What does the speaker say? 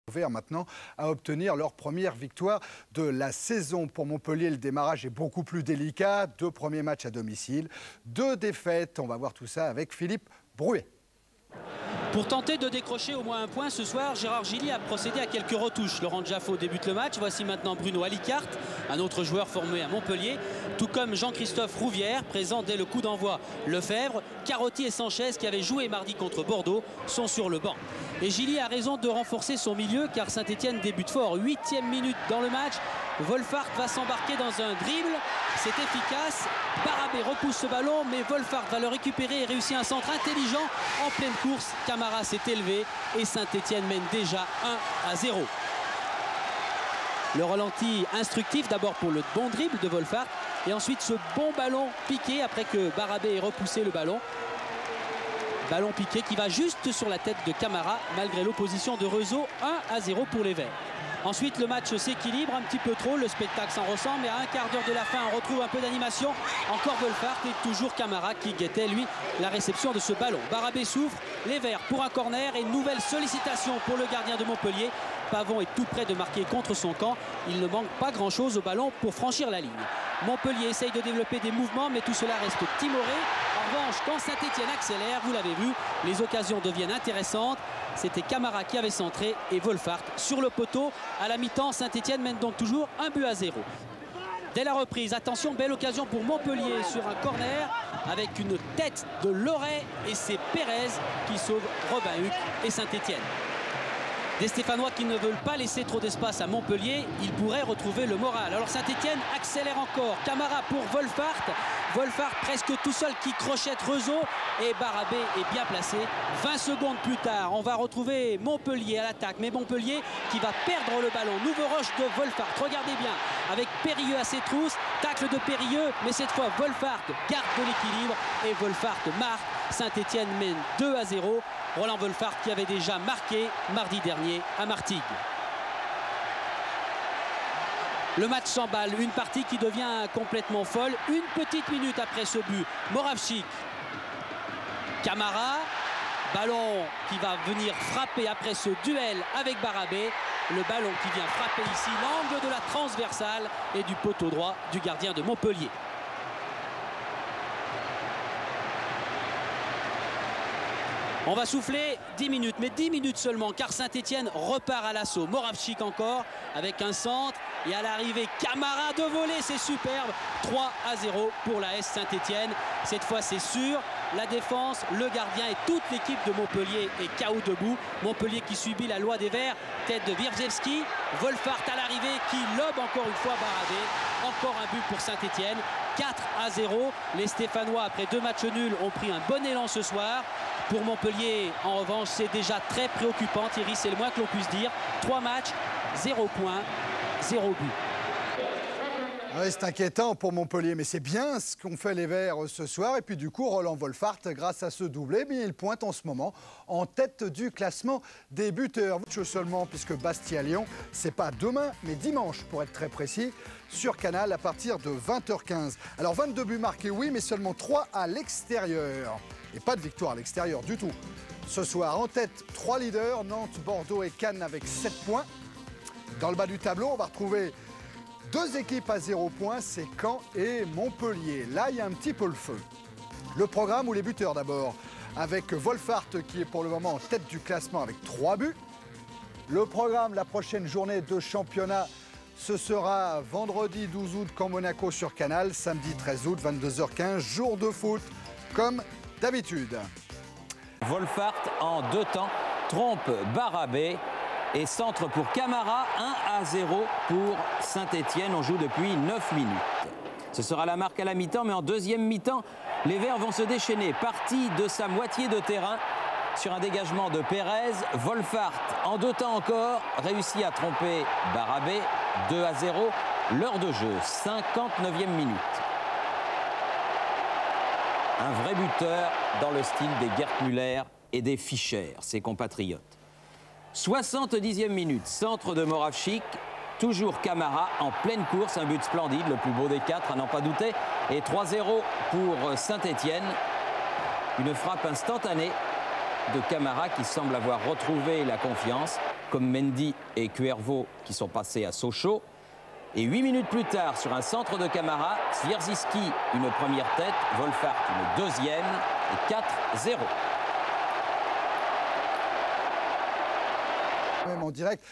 Maintenant à obtenir leur première victoire de la saison. Pour Montpellier, le démarrage est beaucoup plus délicat. 2 premiers matchs à domicile, 2 défaites. On va voir tout ça avec Philippe Brouet. Pour tenter de décrocher au moins un point ce soir, Gérard Gilly a procédé à quelques retouches. Laurent Jaffo débute le match. Voici maintenant Bruno Alicart, un autre joueur formé à Montpellier, tout comme Jean-Christophe Rouvière, présent dès le coup d'envoi. Lefebvre, Carotti et Sanchez, qui avaient joué mardi contre Bordeaux, sont sur le banc. Et Gilly a raison de renforcer son milieu car Saint-Etienne débute fort. 8e minute dans le match. Wolfhard va s'embarquer dans un dribble. C'est efficace. Barabé repousse ce ballon, mais Wolfhard va le récupérer et réussit un centre intelligent en pleine course. Camara s'est élevé et Saint-Etienne mène déjà 1-0. Le ralenti instructif d'abord pour le bon dribble de Wolfhard et ensuite ce bon ballon piqué après que Barabé ait repoussé le ballon. Ballon piqué qui va juste sur la tête de Camara malgré l'opposition de Rezo. 1-0 pour les Verts. Ensuite, le match s'équilibre un petit peu trop. Le spectacle s'en ressent, mais à un quart d'heure de la fin, on retrouve un peu d'animation. Encore Wolfhard et toujours Camara qui guettait, lui, la réception de ce ballon. Barabé souffre. Les Verts pour un corner et une nouvelle sollicitation pour le gardien de Montpellier. Pavon est tout près de marquer contre son camp. Il ne manque pas grand-chose au ballon pour franchir la ligne. Montpellier essaye de développer des mouvements, mais tout cela reste timoré. En revanche, quand Saint-Etienne accélère, vous l'avez vu, les occasions deviennent intéressantes. C'était Camara qui avait centré et Wolfhard sur le poteau. À la mi-temps, Saint-Etienne mène donc toujours 1-0. Dès la reprise, attention, belle occasion pour Montpellier sur un corner avec une tête de Loret et c'est Pérez qui sauve Robin Huck et Saint-Etienne. Des Stéphanois qui ne veulent pas laisser trop d'espace à Montpellier, ils pourraient retrouver le moral. Alors Saint-Etienne accélère encore. Camara pour Wolfhard. Wolfhard presque tout seul qui crochette Rezo et Barabé est bien placé. 20 secondes plus tard, on va retrouver Montpellier à l'attaque. Mais Montpellier qui va perdre le ballon. Nouveau rush de Wolfhard. Regardez bien, avec Périlleux à ses trousses. Tacle de Périlleux, mais cette fois Wolfhard garde de l'équilibre et Wolfhard marque. Saint-Etienne mène 2-0. Roland Wolfhard qui avait déjà marqué mardi dernier à Martigues. Le match s'emballe, une partie qui devient complètement folle. Une petite minute après ce but, Moravchik, Camara, ballon qui va venir frapper après ce duel avec Barabé. Le ballon qui vient frapper ici l'angle de la transversale et du poteau droit du gardien de Montpellier. On va souffler 10 minutes, mais 10 minutes seulement, car Saint-Etienne repart à l'assaut. Moravchik encore, avec un centre. Et à l'arrivée, Camara de volée, c'est superbe. 3-0 pour la S Saint-Etienne. Cette fois, c'est sûr. La défense, le gardien et toute l'équipe de Montpellier est KO debout. Montpellier qui subit la loi des Verts. Tête de Wierzewski. Wolfhard à l'arrivée qui lobe encore une fois Barabé. Encore un but pour Saint-Etienne. 4-0. Les Stéphanois, après 2 matchs nuls, ont pris un bon élan ce soir. Pour Montpellier, en revanche, c'est déjà très préoccupant. Thierry, c'est le moins que l'on puisse dire. 3 matchs, 0 points, 0 but. Oui, c'est inquiétant pour Montpellier, mais c'est bien ce qu'ont fait les Verts ce soir. Et puis du coup, Roland Wolfhard, grâce à ce doublé, il pointe en ce moment en tête du classement des buteurs. Seulement, puisque Bastia-Lyon, c'est pas demain, mais dimanche, pour être très précis, sur Canal à partir de 20h15. Alors 22 buts marqués, oui, mais seulement 3 à l'extérieur. Et pas de victoire à l'extérieur du tout. Ce soir, en tête, 3 leaders, Nantes, Bordeaux et Cannes avec 7 points. Dans le bas du tableau, on va retrouver 2 équipes à 0 points, c'est Caen et Montpellier. Là, il y a un petit peu le feu. Le programme ou les buteurs d'abord, avec Wolfhard qui est pour le moment en tête du classement avec 3 buts. Le programme, la prochaine journée de championnat, ce sera vendredi 12 août, Caen Monaco sur Canal, samedi 13 août, 22h15, jour de foot, comme d'habitude. Wolfhard en 2 temps trompe Barabé et centre pour Camara. 1-0 pour Saint-Etienne. On joue depuis 9 minutes. Ce sera la marque à la mi-temps, mais en deuxième mi-temps, les Verts vont se déchaîner. Parti de sa moitié de terrain sur un dégagement de Pérez. Wolfhard en 2 temps encore réussit à tromper Barabé. 2-0. L'heure de jeu, 59e minute. Un vrai buteur dans le style des Gerd Müller et des Fischer, ses compatriotes. 70e minute, centre de Moravchik, toujours Camara en pleine course, un but splendide, le plus beau des 4 à n'en pas douter. Et 3-0 pour Saint-Etienne. Une frappe instantanée de Camara qui semble avoir retrouvé la confiance. comme Mendy et Cuervo qui sont passés à Sochaux. Et 8 minutes plus tard, sur un centre de Camara, Swierdzinski une première tête, Wolfhard une deuxième et 4-0. Même en direct.